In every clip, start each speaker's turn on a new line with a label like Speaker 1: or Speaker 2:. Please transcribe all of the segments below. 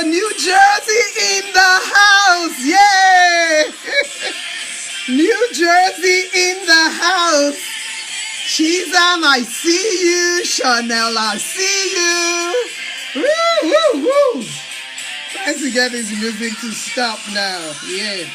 Speaker 1: New Jersey in the house. Yay! New Jersey in the house. Shizam, I see you. Chanel, I see you. Woo, woo, woo. Trying to get this music to stop now. Yeah.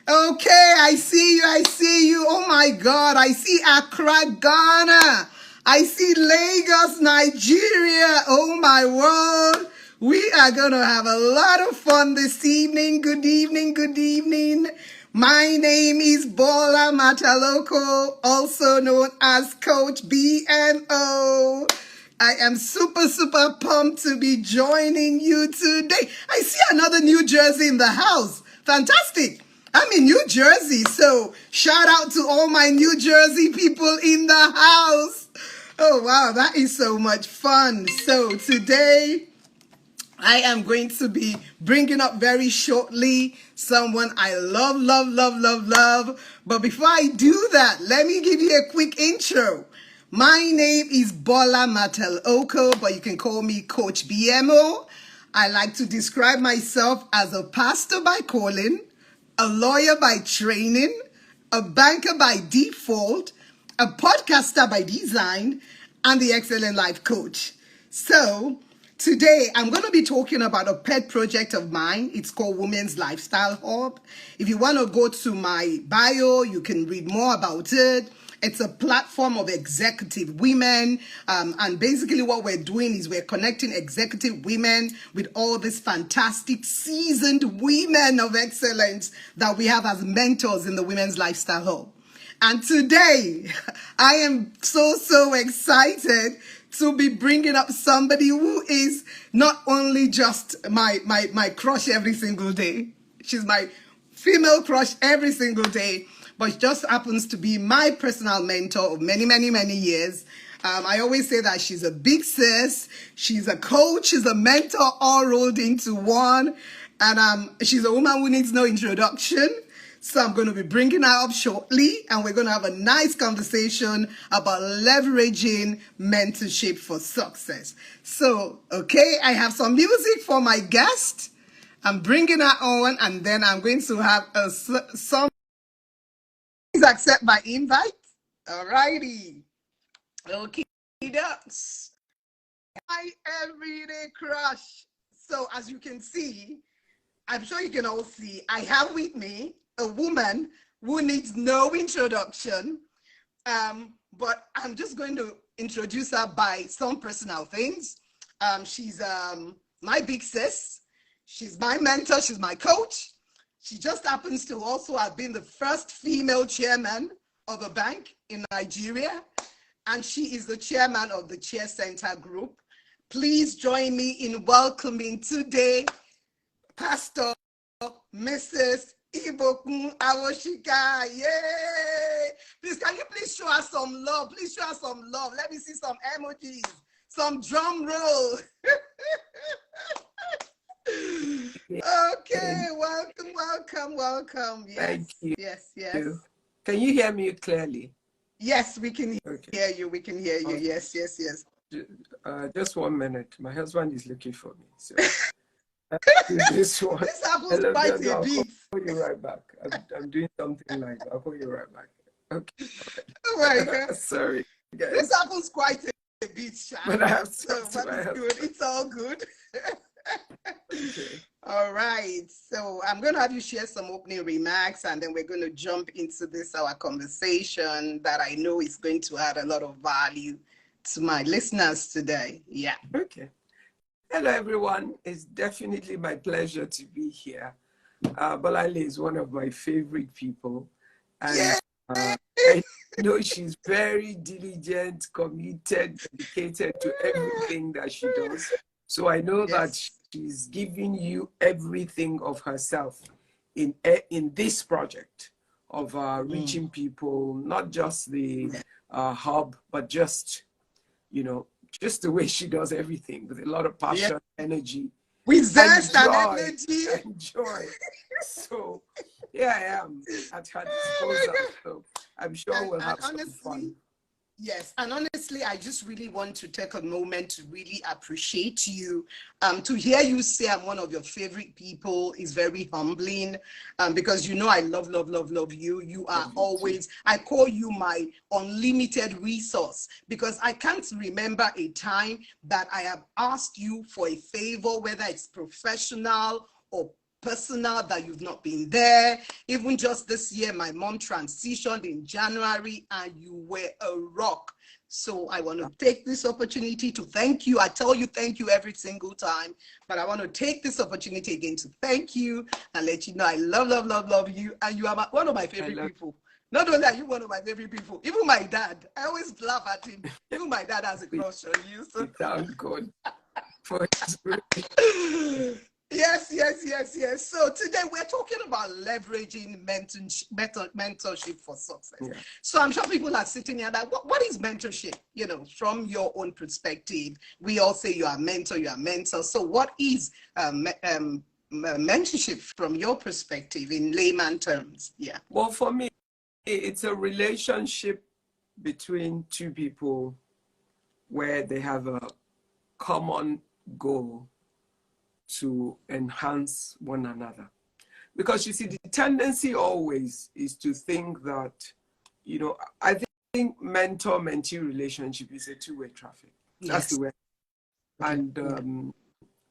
Speaker 1: Okay, I see you. I see you. Oh my God. I see Accra, Ghana. I see Lagos, Nigeria. Oh my world. We are going to have a lot of fun this evening. Good evening. Good evening. My name is Bola Mataloko, also known as Coach BNO. I am super, super pumped to be joining you today. I see another New Jersey in the house. Fantastic. I'm in New Jersey, so shout out to all my New Jersey people in the house. Oh, wow, that is so much fun. So today, I am going to be bringing up very shortly someone I love, love, love, love, love. But before I do that, let me give you a quick intro. My name is Bola Mataloko, but you can call me Coach BMO. I like to describe myself as a pastor by calling, a lawyer by training, a banker by default, a podcaster by design, and the excellent life coach. So today I'm going to be talking about a pet project of mine. It's called Women's Lifestyle Hub. If you want to go to my bio, you can read more about it. It's a platform of executive women. And basically what we're doing is we're connecting executive women with all these fantastic seasoned women of excellence that we have as mentors in the Women's Lifestyle Hub. And today, I am so, so excited to be bringing up somebody who is not only just my crush every single day. She's my female crush every single day, but just happens to be my personal mentor of many, many, many years. I always say that she's a big sis, she's a coach, she's a mentor, all rolled into one. And she's a woman who needs no introduction. So I'm going to be bringing her up shortly, and we're going to have a nice conversation about leveraging mentorship for success. So, okay, I have some music for my guest. I'm bringing her on, and then I'm going to have some. Please accept my invite. All righty. Okay, ducks. My everyday crush. So as you can see, I'm sure you can all see, I have with me a woman who needs no introduction, but I'm just going to introduce her by some personal things. She's my big sis. She's my mentor. She's my coach. She just happens to also have been the first female chairman of a bank in Nigeria, and she is the chairman of the Chair Center Group. Please join me in welcoming today Pastor Mrs. Ibukun Awosika. Yay! Please, can you please show us some love? Please show us some love. Let me see some emojis, some drum roll. Okay, welcome, welcome, welcome. Yes,
Speaker 2: thank you.
Speaker 1: Yes, yes.
Speaker 2: Can you hear me clearly?
Speaker 1: Yes, we can hear you. We can hear you. Okay. Yes, yes, yes.
Speaker 2: Just 1 minute. My husband is looking for me. So. This one.
Speaker 1: This happens quite a bit.
Speaker 2: I'll call you right back. I'm doing something live. I'll call you right back. Okay.
Speaker 1: Oh my God.
Speaker 2: Sorry, guys.
Speaker 1: This happens quite a bit, Sha.
Speaker 2: But I have
Speaker 1: but it's good. It's all good.
Speaker 2: Okay.
Speaker 1: All right. So I'm going to have you share some opening remarks, and then we're going to jump into our conversation that I know is going to add a lot of value to my listeners today. Yeah.
Speaker 2: Okay. Hello, everyone. It's definitely my pleasure to be here. Bolale is one of my favorite people. And I know she's very diligent, committed, dedicated to everything that she does. So I know that she's giving you everything of herself in this project of reaching people, not just the hub, but just, just the way she does everything with a lot of passion, energy.
Speaker 1: With zest and energy.
Speaker 2: And joy. So, I am at her disposal. So I'm sure we'll have some fun.
Speaker 1: Yes, and honestly, I just really want to take a moment to really appreciate you. To hear you say I'm one of your favorite people is very humbling, because you know I love, love, love, love you. You are
Speaker 2: Love you too.
Speaker 1: always, I call you my unlimited resource, because I can't remember a time that I have asked you for a favor, whether it's professional or personal, that you've not been there. Even just this year, my mom transitioned in January and you were a rock. So I want to take this opportunity to thank you. I tell you thank you every single time, but I want to take this opportunity again to thank you and let you know I love, love, love, love you. And you are one of my favorite people. Not only are you one of my favorite people, even my dad, I always laugh at him. Even my dad has a crush on you. So.
Speaker 2: Thank God for his grace.
Speaker 1: Yes, yes, yes, yes. So today we're talking about leveraging mentorship for success.
Speaker 2: Yeah.
Speaker 1: So I'm sure people are sitting here like, what is mentorship? You know, from your own perspective, we all say you are a mentor, you are a mentor. So what is mentorship from your perspective in layman terms? Yeah.
Speaker 2: Well, for me, it's a relationship between two people where they have a common goal to enhance one another. Because you see, the tendency always is to think that, you know, I think mentor-mentee relationship is a two-way traffic. That's the way. And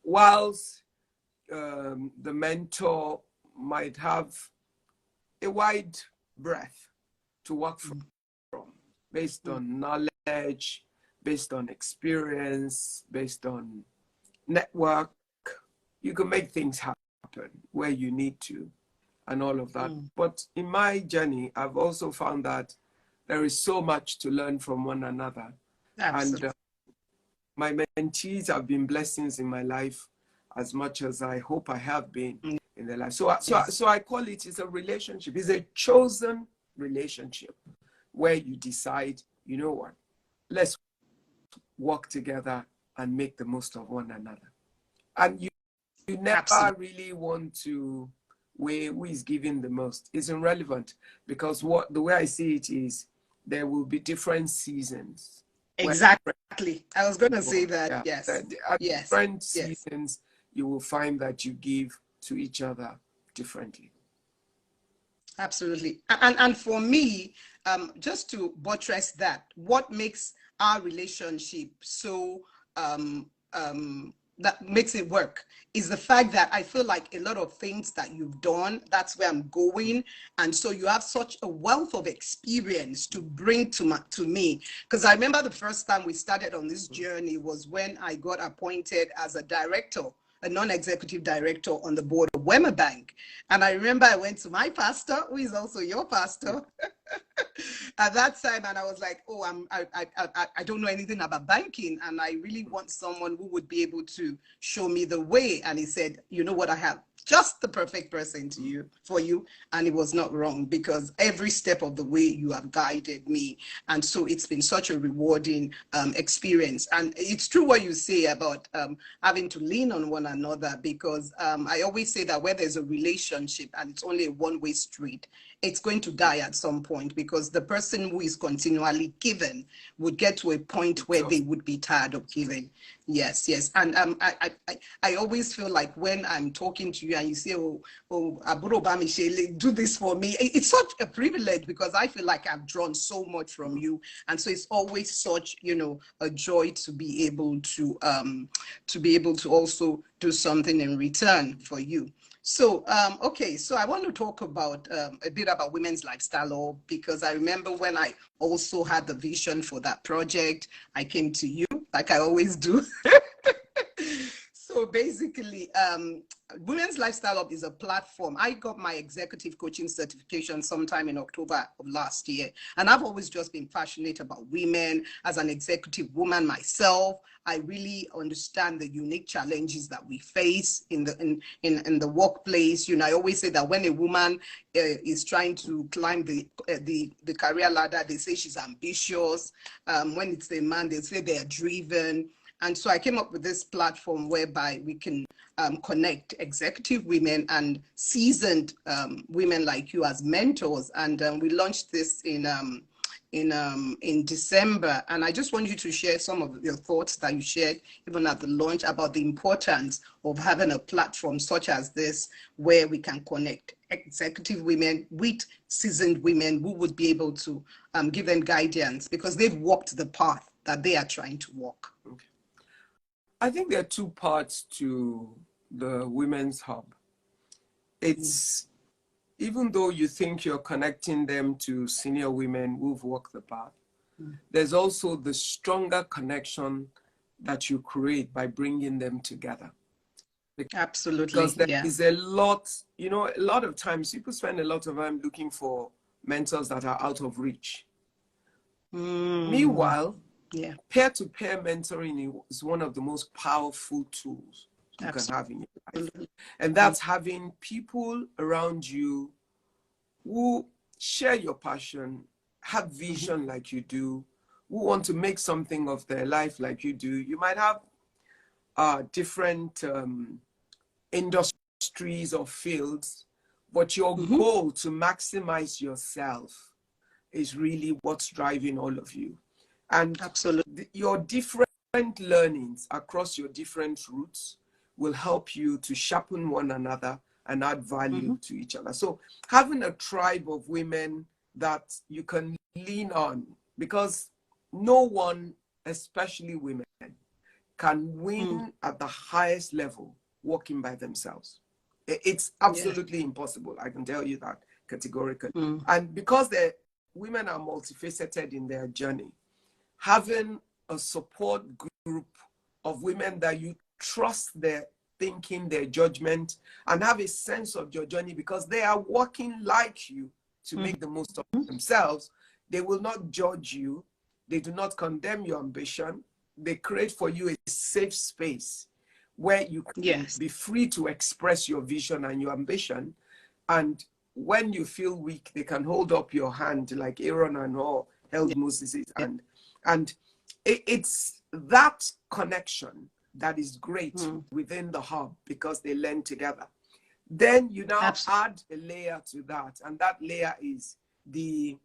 Speaker 2: whilst the mentor might have a wide breadth to work from based on knowledge, based on experience, based on network, you can make things happen where you need to and all of that. But in my journey, I've also found that there is so much to learn from one another. Absolutely. And my mentees have been blessings in my life as much as I hope I have been in their life. So I call it's a relationship. It's a chosen relationship where you decide, you know what, let's work together and make the most of one another. And you never really want to weigh who is giving the most. It's irrelevant, because the way I see it is there will be different seasons.
Speaker 1: Exactly. I was going to say that. Yeah. Yes.
Speaker 2: At different seasons, you will find that you give to each other differently.
Speaker 1: Absolutely. And for me, just to buttress that, what makes our relationship so that makes it work is the fact that I feel like a lot of things that you've done, that's where I'm going. And so you have such a wealth of experience to bring to me. Because I remember the first time we started on this journey was when I got appointed as a director, a non-executive director on the board of Wema Bank. And I remember I went to my pastor, who is also your pastor, at that time, and I was like, oh, I don't know anything about banking, and I really want someone who would be able to show me the way. And he said, you know what, I have just the perfect person for you. And it was not wrong, because every step of the way you have guided me. And so it's been such a rewarding experience. And it's true what you say about having to lean on one another, because I always say that where there's a relationship and it's only a one-way street, it's going to die at some point, because the person who is continually giving would get to a point where they would be tired of giving. Yes, yes. And I always feel like when I'm talking to you and you say, oh, Aburo Bamishele, do this for me, it's such a privilege, because I feel like I've drawn so much from you. And so it's always such, you know, a joy to be able to also do something in return for you. So, okay, so I want to talk about a bit about Women's Lifestyle Hub, because I remember when I also had the vision for that project, I came to you, like I always do. So basically, Women's Lifestyle Hub is a platform. I got my executive coaching certification sometime in October of last year. And I've always just been passionate about women. As an executive woman myself, I really understand the unique challenges that we face in the workplace. You know, I always say that when a woman is trying to climb the career ladder, they say she's ambitious. When it's a man, they say they're driven. And so I came up with this platform whereby we can connect executive women and seasoned women like you as mentors. And we launched this in in December, and I just want you to share some of your thoughts that you shared even at the launch about the importance of having a platform such as this where we can connect executive women with seasoned women who would be able to give them guidance because they've walked the path that they are trying to walk.
Speaker 2: Okay. I think there are two parts to the Women's Hub. It's even though you think you're connecting them to senior women who've walked the path, there's also the stronger connection that you create by bringing them together.
Speaker 1: Absolutely.
Speaker 2: Because there is a lot, you know, a lot of times people spend a lot of time looking for mentors that are out of reach. Meanwhile, peer-to-peer mentoring is one of the most powerful tools you can have in your life. And that's having people around you who share your passion, have vision like you do, who want to make something of their life like you do. You might have different industries or fields, but your goal to maximize yourself is really what's driving all of you. And your different learnings across your different routes will help you to sharpen one another and add value to each other. So having a tribe of women that you can lean on, because no one, especially women, can win at the highest level walking by themselves. It's absolutely impossible. I can tell you that categorically. And because the women are multifaceted in their journey, having a support group of women that you trust their thinking, their judgment, and have a sense of your journey because they are working like you to make the most of themselves. They will not judge you. They do not condemn your ambition. They create for you a safe space where you can be free to express your vision and your ambition. And when you feel weak, they can hold up your hand like Aaron and Hur held Moses' hand. And it's that connection that is great within the hub because they learn together. Then you now add a layer to that, and that layer is the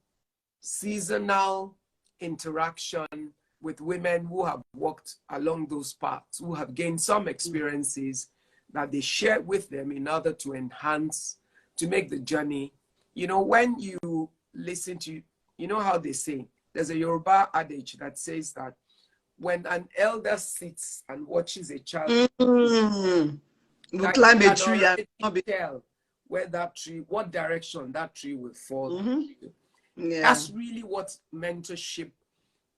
Speaker 2: seasonal interaction with women who have walked along those paths, who have gained some experiences that they share with them in order to enhance, to make the journey. You know, when you listen to, you know how they say, there's a Yoruba adage that says that when an elder sits and watches a child,
Speaker 1: we'll climb a tree
Speaker 2: and tell where that tree, what direction that tree will fall. That's really what mentorship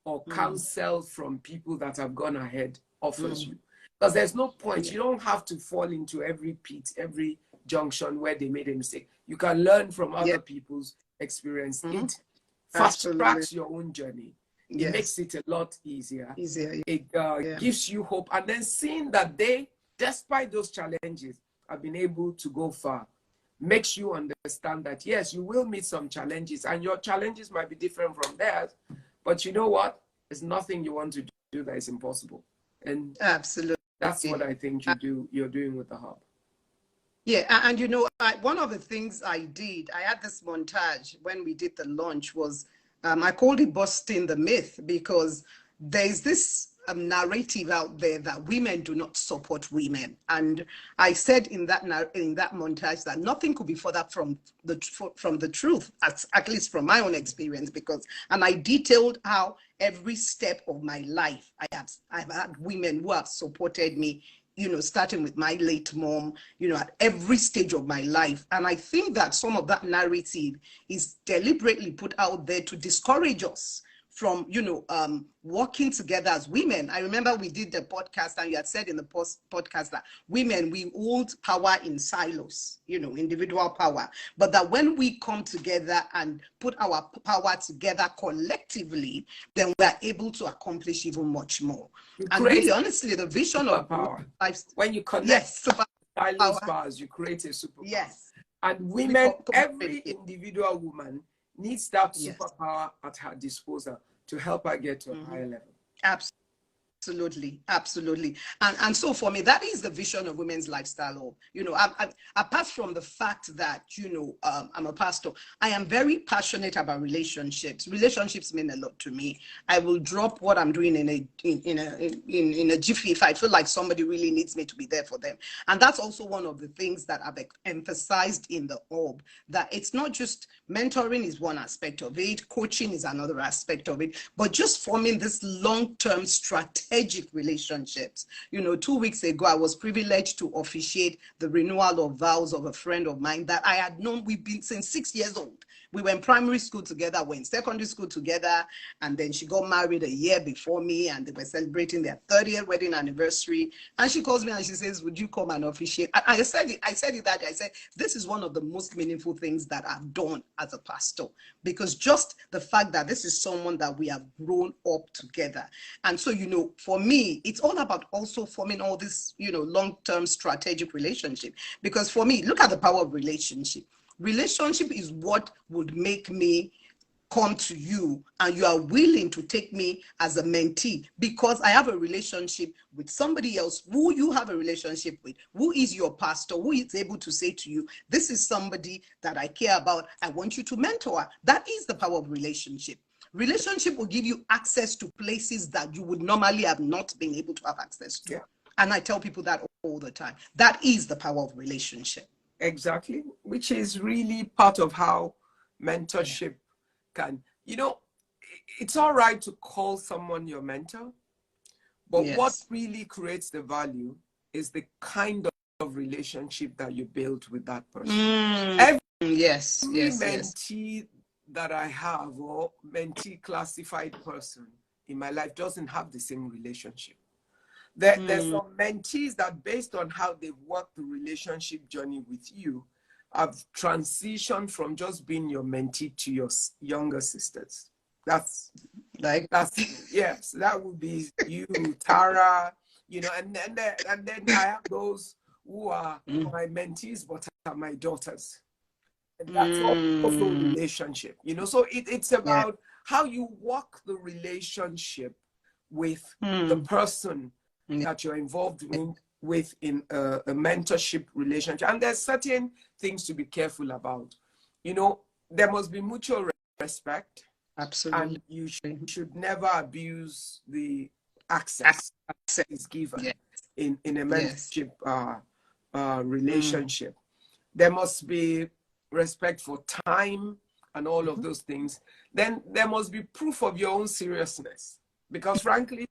Speaker 2: or counsel from people that have gone ahead offers you. Because there's no point. You don't have to fall into every pit, every junction where they made a mistake. You can learn from other people's experience. It fast tracks your own journey. It makes it a lot easier. It gives you hope. And then seeing that they, despite those challenges, have been able to go far, makes you understand that, yes, you will meet some challenges and your challenges might be different from theirs. But you know what? There's nothing you want to do that is impossible. And that's what I think you're doing with the hub.
Speaker 1: Yeah, and you know, one of the things I did, I had this montage when we did the launch was, I called it busting the myth, because there's this narrative out there that women do not support women. And I said in that montage that nothing could be further from the truth, at least from my own experience, and I detailed how every step of my life, I've had women who have supported me, you know, starting with my late mom, you know, at every stage of my life. And I think that some of that narrative is deliberately put out there to discourage us from, you know, working together as women. I remember we did the podcast and you had said in the podcast that women, we hold power in silos, you know, individual power, but that when we come together and put our power together collectively, then we're able to accomplish even much more. And really, honestly, the vision of
Speaker 2: power, when you connect silos powers, you create a superpower. And women, every individual woman needs that superpower at her disposal to help her get to a higher level.
Speaker 1: Absolutely, absolutely. And so for me, that is the vision of Women's Lifestyle. Apart from the fact that, I'm a pastor, I am very passionate about relationships. Relationships mean a lot to me. I will drop what I'm doing in a jiffy if I feel like somebody really needs me to be there for them. And that's also one of the things that I've emphasized in the orb, that it's not just mentoring is one aspect of it, coaching is another aspect of it, but just forming this long-term strategic relationships. 2 weeks ago, I was privileged to officiate the renewal of vows of a friend of mine that I had known. We've been since 6 years old. We were in primary school together, we're in secondary school together, and then she got married a year before me, and they were celebrating their 30th wedding anniversary. And she calls me and she says, "Would you come and officiate?" I said it that day. I said, this is one of the most meaningful things that I've done as a pastor, because just the fact that this is someone that we have grown up together. And so, for me, it's all about also forming all this, long-term strategic relationship. Because for me, look at the power of relationship. Relationship is what would make me come to you, and you are willing to take me as a mentee because I have a relationship with somebody else who you have a relationship with, who is your pastor, who is able to say to you, this is somebody that I care about, I want you to mentor. That is the power of relationship. Relationship will give you access to places that you would normally have not been able to have access to.
Speaker 2: Yeah.
Speaker 1: And I tell people that all the time. That is the power of relationship.
Speaker 2: Exactly, which is really part of how mentorship can, it's all right to call someone your mentor, but
Speaker 1: Yes.
Speaker 2: what really creates the value is the kind of relationship that you build with that person. Every mentee that I have, or mentee classified person in my life, doesn't have the same relationship. There's some mentees that, based on how they've worked the relationship journey with you, have transitioned from just being your mentee to your younger sisters. That's yes, that would be you, Tara, and then I have those who are my mentees but are my daughters. And that's also a relationship, so it's about how you walk the relationship with the person that you're involved with in a mentorship relationship. And there's certain things to be careful about. There must be mutual respect.
Speaker 1: Absolutely.
Speaker 2: And you should never abuse the access that is given in a mentorship relationship. There must be respect for time and all of those things. Then there must be proof of your own seriousness. Because frankly,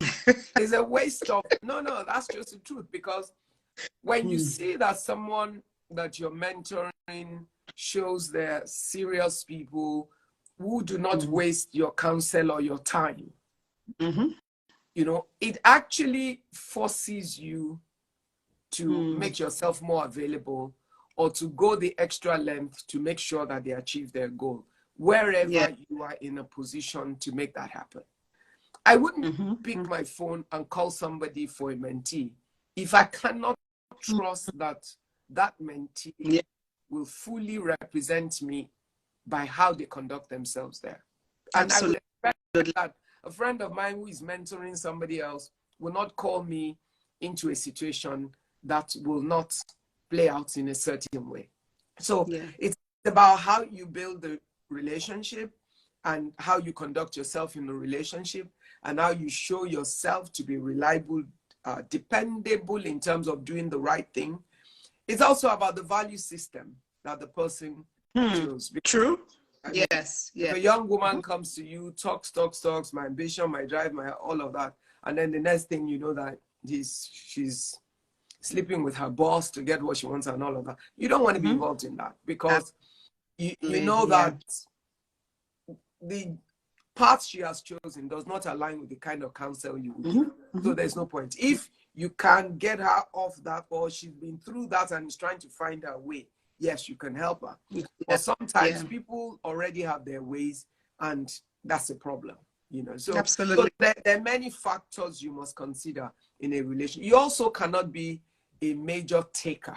Speaker 2: it's a waste of, no, that's just the truth. Because when you see that someone that you're mentoring shows they're serious people who do not waste your counsel or your time, it actually forces you to make yourself more available, or to go the extra length to make sure that they achieve their goal, wherever you are in a position to make that happen. I wouldn't pick my phone and call somebody for a mentee if I cannot trust that that mentee will fully represent me by how they conduct themselves there. And absolutely. I would expect that a friend of mine who is mentoring somebody else will not call me into a situation that will not play out in a certain way. So it's about how you build the relationship and how you conduct yourself in the relationship, and how you show yourself to be reliable, dependable in terms of doing the right thing. It's also about the value system that the person chose.
Speaker 1: True.
Speaker 2: I mean, if a young woman comes to you, talks, my ambition, my drive, my all of that, and then the next thing you know that she's sleeping with her boss to get what she wants and all of that. You don't want to be involved in that, because you know that the path she has chosen does not align with the kind of counsel you would give. So there's no point. If you can get her off that, or she's been through that and is trying to find her way, yes, you can help her. But sometimes people already have their ways, and that's a problem, So,
Speaker 1: absolutely.
Speaker 2: So there are many factors you must consider in a relationship. You also cannot be a major taker.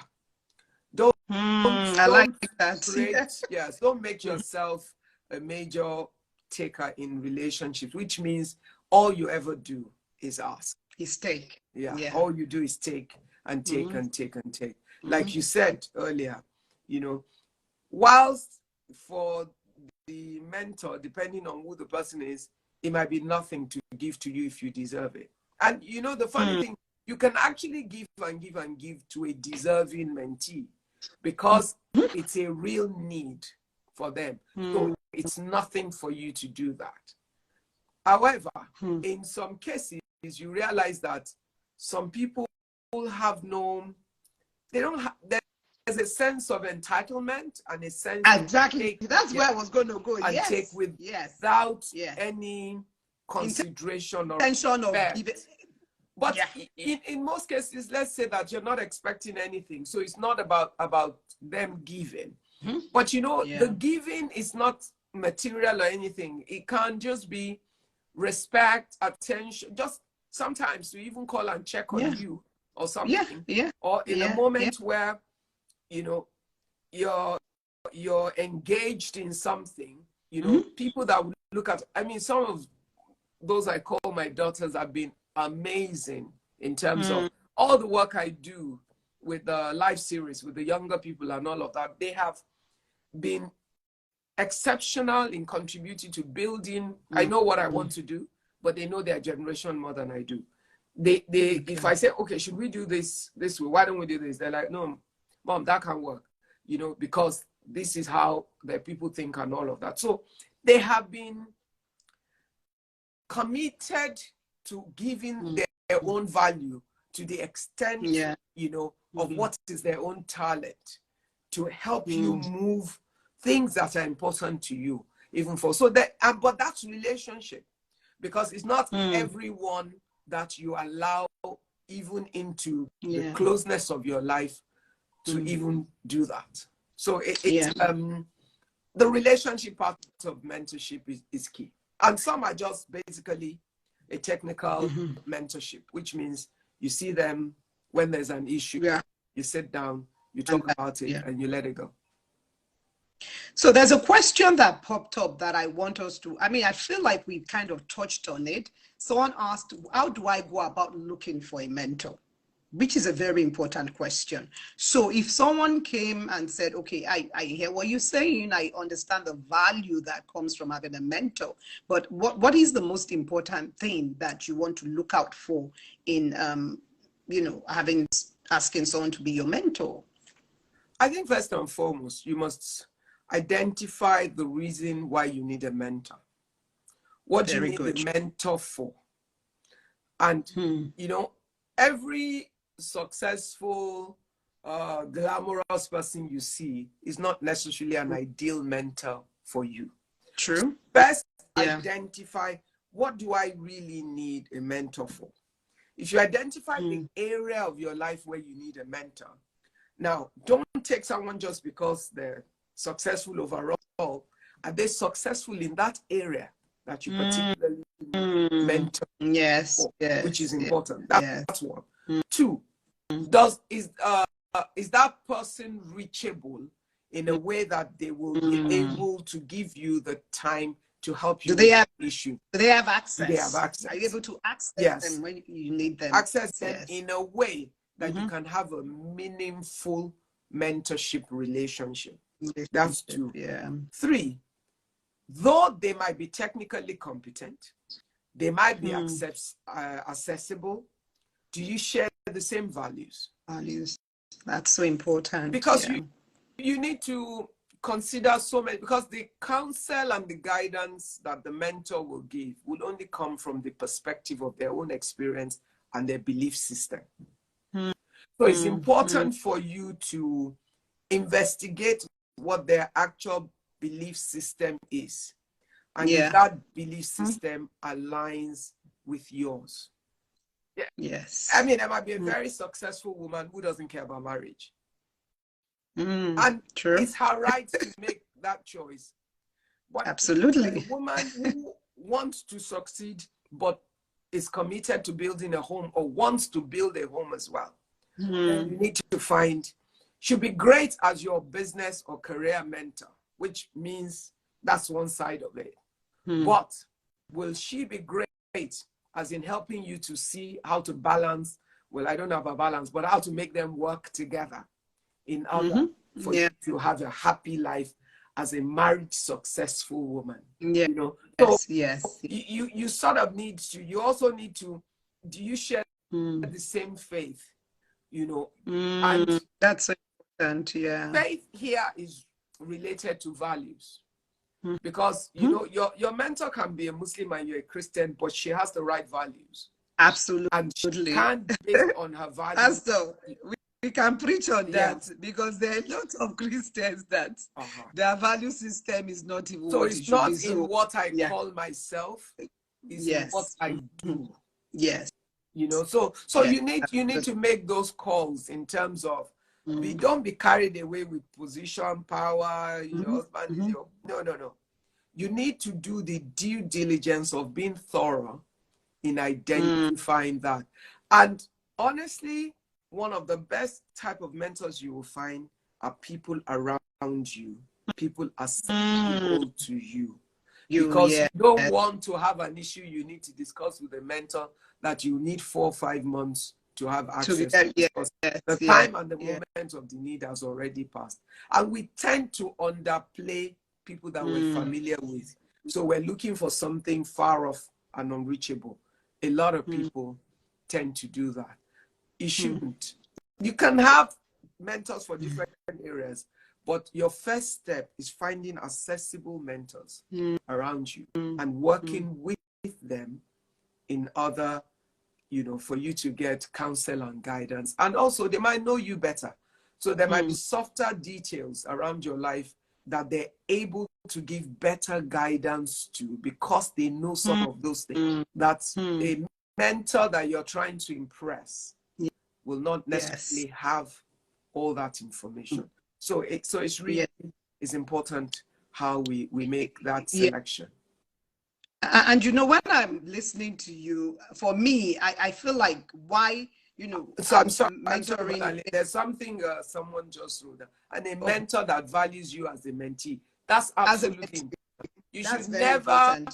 Speaker 2: Don't
Speaker 1: like that.
Speaker 2: Don't make yourself a major taker in relationships, which means all you ever do is ask.
Speaker 1: Is take.
Speaker 2: Yeah.
Speaker 1: Yeah.
Speaker 2: All you do is take and take and take and take. Like you said earlier, you know, whilst for the mentor, depending on who the person is, it might be nothing to give to you if you deserve it. And you know, the funny thing, you can actually give and give and give to a deserving mentee because it's a real need for them. So it's nothing for you to do that. However, in some cases, you realize that some people have no, they don't have, there's a sense of entitlement and a sense
Speaker 1: exactly.
Speaker 2: Take,
Speaker 1: that's where I was going to go.
Speaker 2: And take without any consideration or
Speaker 1: intention of giving.
Speaker 2: But in most cases, let's say that you're not expecting anything. So it's not about them giving. But you know, the giving is not material or anything. It can just be respect, attention, just sometimes to even call and check on you or something. Or in a moment where, you know, you're engaged in something, you know, people that would look at, I mean, some of those I call my daughters have been amazing in terms of all the work I do with the live series, with the younger people and all of that. They have been exceptional in contributing to building. I know what I want to do, but they know their generation more than I do. If I say, okay, should we do this way? Why don't we do this? They're like, no, Mom, that can't work, you know, because this is how the people think and all of that. So they have been committed to giving their own value to the extent, you know, of what is their own talent to help you move things that are important to you, even for, so that, but that's relationship, because it's not everyone that you allow even into the closeness of your life to even do that. So the relationship part of mentorship is key. And some are just basically a technical mentorship, which means you see them when there's an issue, you sit down, you talk about it, and you let it go.
Speaker 1: So there's a question that popped up that I want us to, I mean, I feel like we kind of touched on it. Someone asked, how do I go about looking for a mentor? Which is a very important question. So if someone came and said, okay, I hear what you're saying, I understand the value that comes from having a mentor, but what is the most important thing that you want to look out for in, you know, asking someone to be your mentor?
Speaker 2: I think first and foremost, you must identify the reason why you need a mentor. What do you need a mentor for? And, you know, every successful, glamorous person you see is not necessarily an ideal mentor for you.
Speaker 1: True.
Speaker 2: First, identify, what do I really need a mentor for? If you identify the area of your life where you need a mentor, now don't take someone just because they're successful overall. Are they successful in that area that you particularly mentor?
Speaker 1: Yes,
Speaker 2: which is important. That's one. Two, is that person reachable in a way that they will be able to give you the time to help you with the issue?
Speaker 1: Do they have access?
Speaker 2: Do they have access?
Speaker 1: Are you able to access them when you need them?
Speaker 2: Access them in a way that you can have a meaningful mentorship relationship. That's two. Three, though they might be technically competent, they might be accessible. Do you share the same values?
Speaker 1: That's so important.
Speaker 2: Because you need to consider so many, because the counsel and the guidance that the mentor will give will only come from the perspective of their own experience and their belief system. So it's important for you to investigate what their actual belief system is. And if that belief system aligns with yours.
Speaker 1: Yes.
Speaker 2: I mean, there might be a very successful woman who doesn't care about marriage. And it's her right to make that choice. But
Speaker 1: absolutely.
Speaker 2: A woman who wants to succeed, but is committed to building a home or wants to build a home as well, then you need to find, should be great as your business or career mentor, which means that's one side of it. But will she be great as in helping you to see how to balance, well, I don't have a balance, but how to make them work together in order for you to have a happy life as a married, successful woman.
Speaker 1: Yeah.
Speaker 2: You know, so
Speaker 1: yes.
Speaker 2: You sort of need to, you also need to, do you share the same faith? You know, and
Speaker 1: that's important. Yeah.
Speaker 2: Faith here is related to values. Because you know your mentor can be a Muslim and you're a Christian, but she has the right values.
Speaker 1: Absolutely.
Speaker 2: And she can't base on her values.
Speaker 1: Pastor, we can preach on that because there are lots of Christians that their value system is not even
Speaker 2: so
Speaker 1: what
Speaker 2: it's
Speaker 1: it should
Speaker 2: not
Speaker 1: be.
Speaker 2: in what I call myself, it's in what I do.
Speaker 1: Yes.
Speaker 2: You know, so you need to make those calls in terms of don't be carried away with position, power, your husband is your no. You need to do the due diligence of being thorough in identifying that. And honestly, one of the best type of mentors you will find are people around you, people accessible to you. Because you don't want to have an issue you need to discuss with a mentor that you need 4 or 5 months to have access to. Because the time and the moment of the need has already passed. And we tend to underplay people that we're familiar with. So we're looking for something far off and unreachable. A lot of people tend to do that. You shouldn't. You can have mentors for different areas, but your first step is finding accessible mentors around you and working with them in order, you know, for you to get counsel and guidance. And also they might know you better. So there might be softer details around your life that they're able to give better guidance to because they know some of those things. That's a mentor that you're trying to impress will not necessarily have all that information. So it's really is important how we make that selection.
Speaker 1: And you know, when I'm listening to you, for me, I feel like why, you know,
Speaker 2: so I'm sorry, there's something someone just wrote down. And a mentor that values you as a mentee. That's absolutely you should never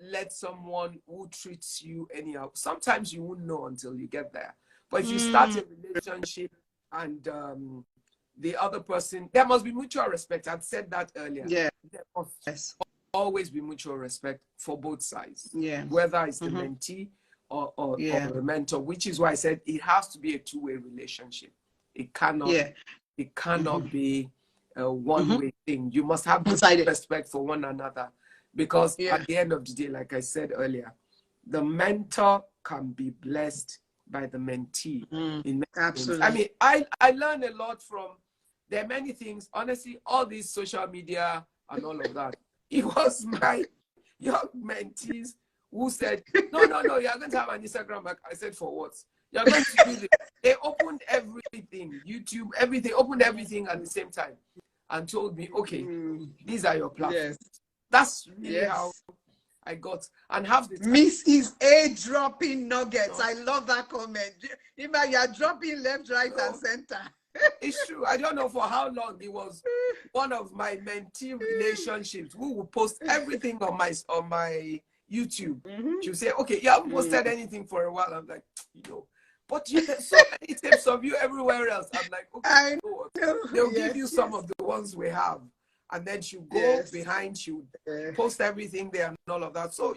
Speaker 2: let someone who treats you anyhow. Sometimes you won't know until you get there. But if you start a relationship and the other person, there must be mutual respect. I've said that earlier.
Speaker 1: Yeah.
Speaker 2: There must always be mutual respect for both sides.
Speaker 1: Yeah.
Speaker 2: Whether it's the mentee or the mentor, which is why I said it has to be a two-way relationship. It cannot be a one-way thing. You must have respect for one another. Because at the end of the day, like I said earlier, the mentor can be blessed by the mentee in many things. I mean, I learned a lot from, there are many things, honestly, all these social media and all of that. It was my young mentees who said, no, you're going to have an Instagram. I said, for what? You're going to do this. They opened everything, YouTube, everything, opened everything at the same time and told me, okay, these are your platforms. That's really how I got, and have the time.
Speaker 1: Mrs. A dropping nuggets. I love that comment. Ima, you're dropping left, right, and center.
Speaker 2: It's true. I don't know for how long. It was one of my mentee relationships who will post everything on my YouTube. She will say, okay, you haven't posted anything for a while. I'm like, you know, but there's so many tips of you everywhere else. I'm like, okay, they'll give you some of the ones we have. And then she'll go behind, she'll post everything there and all of that. So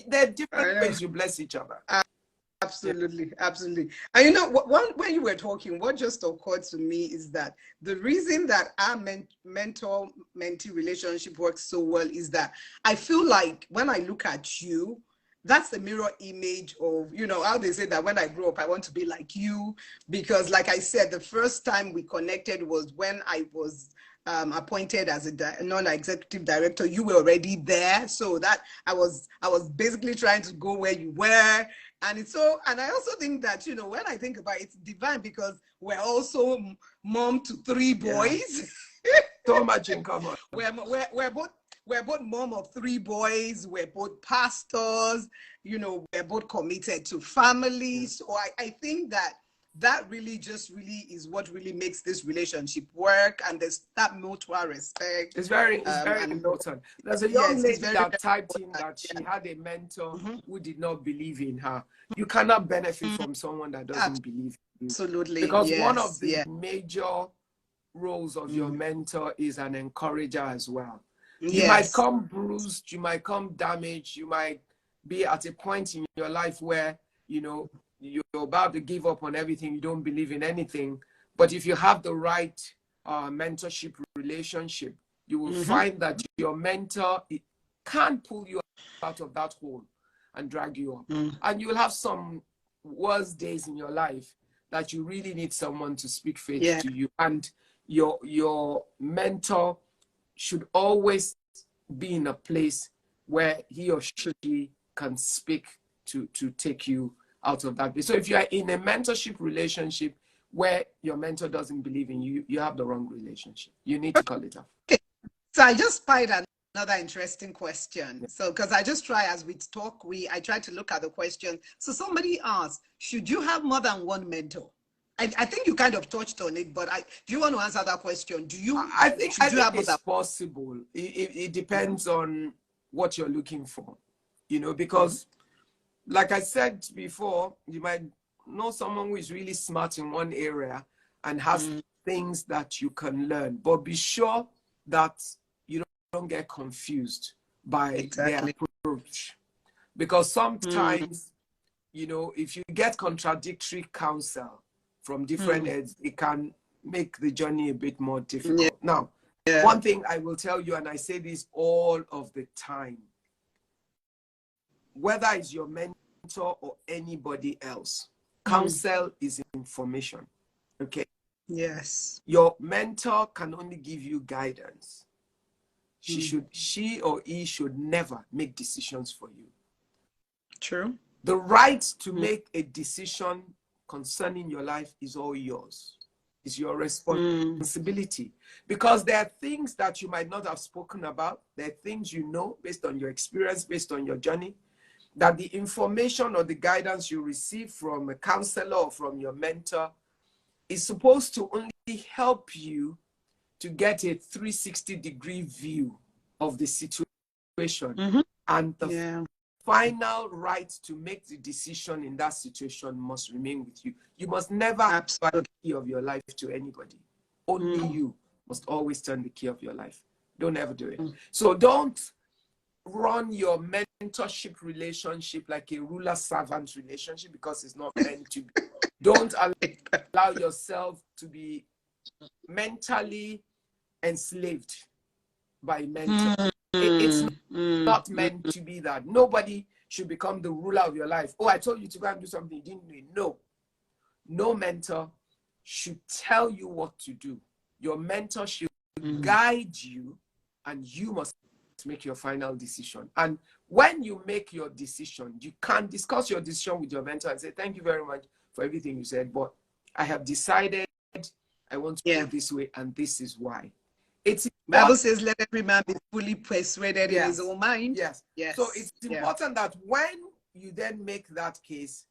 Speaker 2: there are different ways you bless each other.
Speaker 1: Absolutely, absolutely. And you know, when you were talking, what just occurred to me is that the reason that our mentor-mentee relationship works so well is that I feel like when I look at you, that's the mirror image of, you know, how they say that when I grow up, I want to be like you. Because like I said, the first time we connected was when I was appointed as a non-executive director. You were already there, so that I was basically trying to go where you were. And I also think that, you know, when I think about it, it's divine because we're also mom to 3 boys.
Speaker 2: So much in common.
Speaker 1: We're both mom of 3 boys. We're both pastors. You know, we're both committed to families. So I think that that really is what really makes this relationship work, and there's that mutual respect.
Speaker 2: It's very important. There's a young lady that typed in that she had a mentor who did not believe in her. You cannot benefit from someone that doesn't believe in you.
Speaker 1: Absolutely.
Speaker 2: Because one of the major roles of your mentor is an encourager as well. You might come bruised, you might come damaged, you might be at a point in your life where, you know, you're about to give up on everything, you don't believe in anything. But if you have the right mentorship relationship, you will find that your mentor can pull you out of that hole and drag you up. And you will have some worst days in your life that you really need someone to speak faith to you. And your mentor should always be in a place where he or she can speak to take you out of that place. So if you are in a mentorship relationship where your mentor doesn't believe in you, you have the wrong relationship. You need to call it off.
Speaker 1: Okay. So I just spied another interesting question. So because I just try, as we talk, I try to look at the question. So somebody asked, should you have more than one mentor? I think you kind of touched on it, but do you want to answer that question? Do you?
Speaker 2: I think it's possible. It depends on what you're looking for, you know, because like I said before, you might know someone who is really smart in one area and has things that you can learn, but be sure that you don't get confused by their approach, because sometimes, you know, if you get contradictory counsel from different heads, it can make the journey a bit more difficult. Now, one thing I will tell you, and I say this all of the time, whether it's your mentor or anybody else, counsel is information. Okay?
Speaker 1: Yes.
Speaker 2: Your mentor can only give you guidance. She or he should never make decisions for you.
Speaker 1: True.
Speaker 2: The right to make a decision concerning your life is all yours. It's your responsibility. Because there are things that you might not have spoken about. There are things you know based on your experience, based on your journey, that the information or the guidance you receive from a counselor or from your mentor is supposed to only help you to get a 360-degree view of the situation. And the final right to make the decision in that situation must remain with you. You must never turn the key of your life to anybody. Only you must always turn the key of your life. Don't ever do it. So don't run your mentorship relationship like a ruler-servant relationship, because it's not meant to be. Don't allow yourself to be mentally enslaved by mentor. It's not meant to be that. Nobody should become the ruler of your life. Oh, I told you to go and do something, you didn't do it. No. No mentor should tell you what to do. Your mentor should guide you, and you must make your final decision. And when you make your decision, you can discuss your decision with your mentor and say, thank you very much for everything you said, but I have decided I want to go this way, and this is why. It's
Speaker 1: Bible says, let every man be fully persuaded in his own mind.
Speaker 2: So it's important that when you then make that case,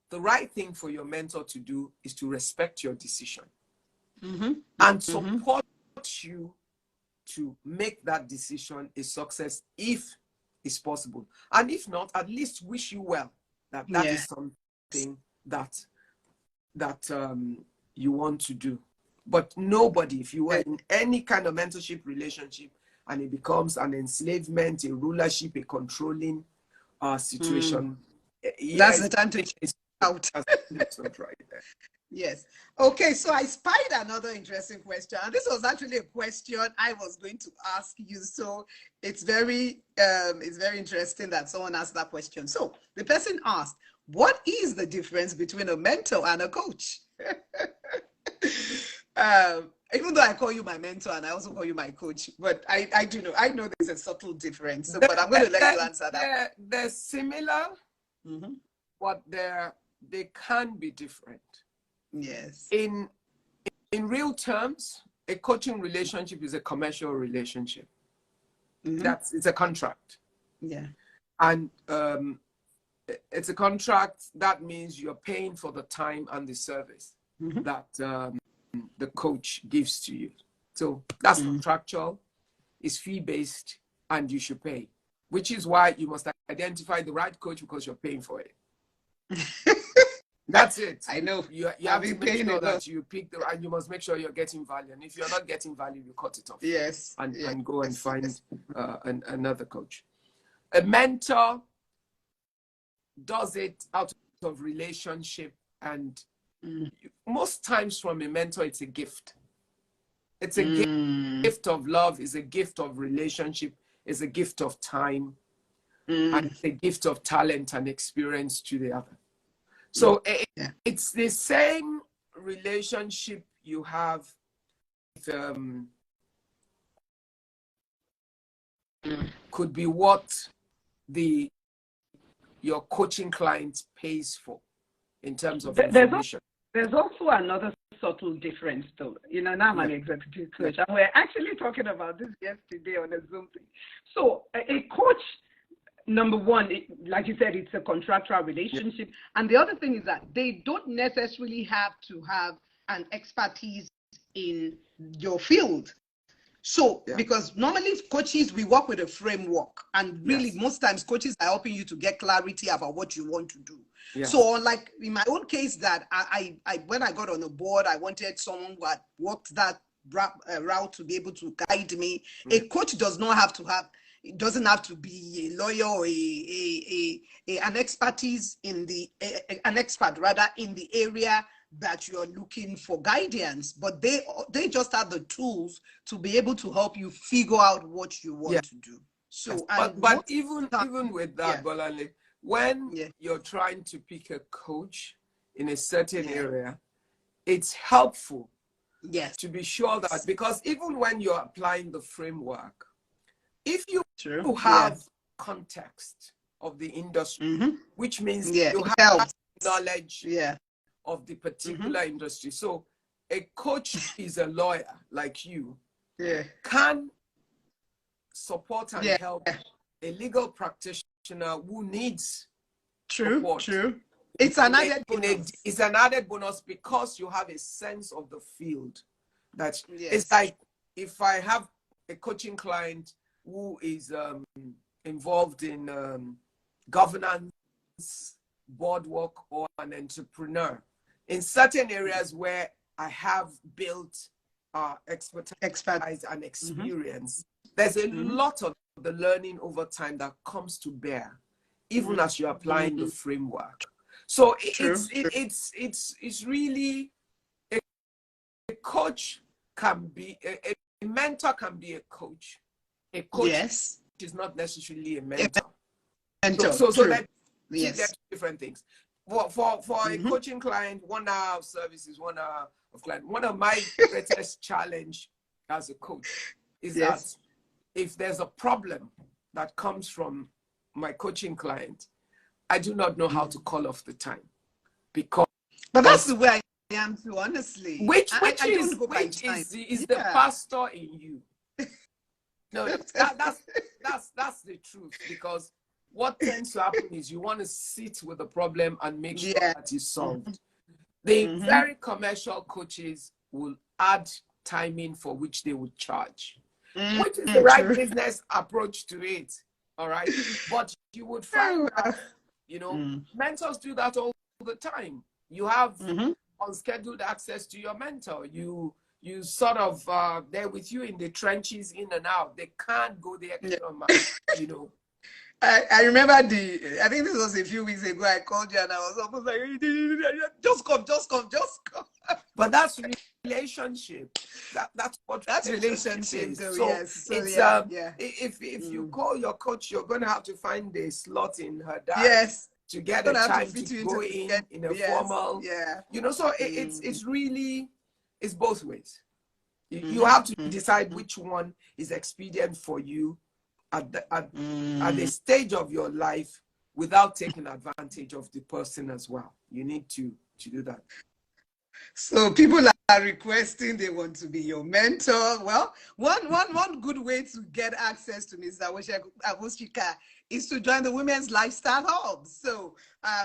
Speaker 2: the right thing for your mentor to do is to respect your decision and support you to make that decision a success if it's possible. And if not, at least wish you well that that is something that you want to do. But nobody, if you were in any kind of mentorship relationship and it becomes an enslavement, a rulership, a controlling situation,
Speaker 1: that's the time to check out.
Speaker 2: That's not right there.
Speaker 1: Yes. Okay, so I spied another interesting question, and this was actually a question I was going to ask you. So it's very interesting that someone asked that question. So the person asked, what is the difference between a mentor and a coach? Even though I call you my mentor and I also call you my coach, but I do know, I know there's a subtle difference. So, but I'm going to let you answer that.
Speaker 2: They're similar, but they can be different.
Speaker 1: Yes.
Speaker 2: In real terms, a coaching relationship is a commercial relationship. It's a contract.
Speaker 1: Yeah.
Speaker 2: And it's a contract. That means you're paying for the time and the service that the coach gives to you. So that's contractual, it's fee-based, and you should pay, which is why you must identify the right coach because you're paying for it. That's it.
Speaker 1: I know.
Speaker 2: You have to make sure that you pick and you must make sure you're getting value. And if you're not getting value, you cut it off.
Speaker 1: Yes.
Speaker 2: And go and find another coach. A mentor does it out of relationship, and most times from a mentor, it's a gift. It's a gift of love, it's a gift of relationship, it's a gift of time, and it's a gift of talent and experience to the other. So it's the same relationship you have with, could be what your coaching client pays for in terms of information.
Speaker 3: There's also another subtle difference though. You know, now I'm an executive coach, and we're actually talking about this yesterday on a Zoom thing. So a coach, number one, like you said, it's a contractual relationship. And the other thing is that they don't necessarily have to have an expertise in your field. So, because normally coaches, we work with a framework, and really most times coaches are helping you to get clarity about what you want to do. So like in my own case, that I when I got on the board, I wanted someone who had worked that route to be able to guide me. A coach does not have to have, it doesn't have to be a lawyer or an expertise in an expert rather in the area that you're looking for guidance, but they just have the tools to be able to help you figure out what you want to do. So,
Speaker 2: but even with that, Bolale, when you're trying to pick a coach in a certain area, it's helpful to be sure that, because even when you're applying the framework, if you have context of the industry, which means you have knowledge of the particular industry. So a coach is a lawyer like you, can support and help a legal practitioner who needs support.
Speaker 1: It's an added bonus.
Speaker 2: It's an added bonus because you have a sense of the field. It's like if I have a coaching client who is involved in governance, boardwork, or an entrepreneur, in certain areas where I have built expertise and experience, there's a lot of the learning over time that comes to bear, even as you're applying the framework. So it's really, a coach can be, a mentor can be a coach. A coach is not necessarily a mentor. So that they're different things. For a coaching client, 1 hour of service is 1 hour of client. One of my greatest challenge as a coach is that if there's a problem that comes from my coaching client, I do not know how to call off the time, because.
Speaker 1: But that's the way I am too, honestly.
Speaker 2: Which is the pastor in you. No, that's the truth, because what tends to happen is you want to sit with the problem and make sure that it's solved. The very commercial coaches will add timing for which they would charge, which is the right business approach to it. All right. But you would find that, mentors do that all the time. You have unscheduled access to your mentor. You sort of, they're with you in the trenches, in and out. They can't go the extra mile,
Speaker 1: I remember I think this was a few weeks ago, I called you and I was almost like, just come.
Speaker 2: But that's relationship. That's what
Speaker 1: relationship
Speaker 2: is.
Speaker 1: Though,
Speaker 2: so
Speaker 1: yes. So
Speaker 2: if you call your coach, you're going to have to find a slot in her diary to get a time to go in a formal. So it's really, it's both ways. You have to decide which one is expedient for you at the stage of your life without taking advantage of the person as well. You need to do that.
Speaker 1: So people are requesting they want to be your mentor. Well, one good way to get access to Mr. Awosika is to join the Women's Lifestyle Hub. So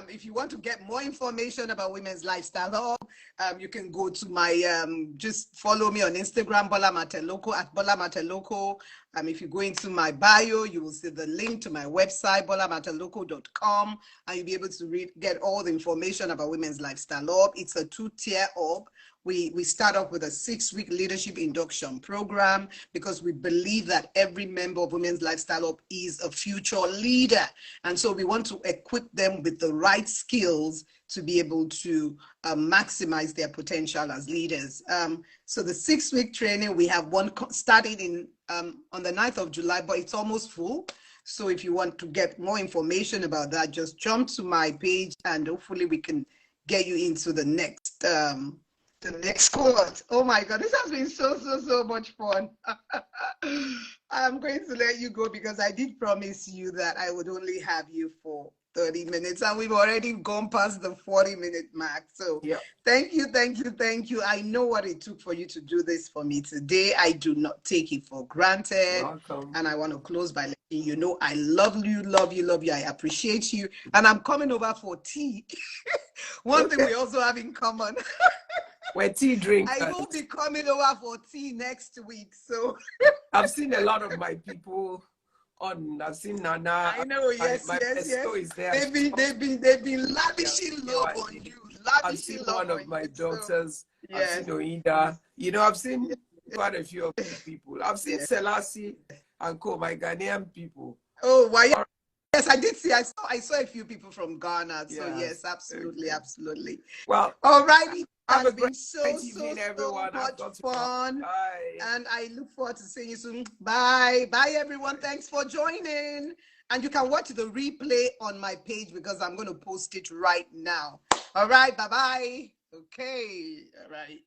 Speaker 1: if you want to get more information about Women's Lifestyle Hub, you can go to my, just follow me on Instagram, Bola Mateloko, at Bola Mateloko. If you go into my bio, you will see the link to my website, bolamateloko.com, and you'll be able to get all the information about Women's Lifestyle Hub. It's a 2-tier hub. We start off with a 6-week leadership induction program because we believe that every member of Women's Lifestyle Hub is a future leader. And so we want to equip them with the right skills to be able to maximize their potential as leaders. So the 6-week training, we have one started in on the 9th of July, but it's almost full. So if you want to get more information about that, just jump to my page and hopefully we can get you into the next course. Oh my God, this has been so much fun. I'm going to let you go because I did promise you that I would only have you for 30 minutes and we've already gone past the 40-minute mark. So thank you. I know what it took for you to do this for me today. I do not take it for granted.
Speaker 2: Welcome.
Speaker 1: And I want to close by letting you know I love you. I appreciate you. And I'm coming over for tea. One thing we also have in common.
Speaker 2: We're tea drinkers.
Speaker 1: I will be coming over for tea next week. So
Speaker 2: I've seen a lot of my people on. I've seen Nana.
Speaker 1: I know. Yes.
Speaker 2: Is there.
Speaker 1: They've been lavishing love on you.
Speaker 2: I've seen one of my daughters. So, I've seen Oida. You know, I've seen quite a few of these people. I've seen Selassie and Co, my Ghanaian people.
Speaker 1: Oh, why? Yes, I did see. I saw a few people from Ghana. So yes, absolutely.
Speaker 2: Well,
Speaker 1: all righty.
Speaker 2: Have a
Speaker 1: great
Speaker 2: evening, everyone.
Speaker 1: So much fun.
Speaker 2: Bye.
Speaker 1: And I look forward to seeing you soon. Bye, everyone. Thanks for joining. And you can watch the replay on my page because I'm going to post it right now. All right. Bye-bye. Okay. All right.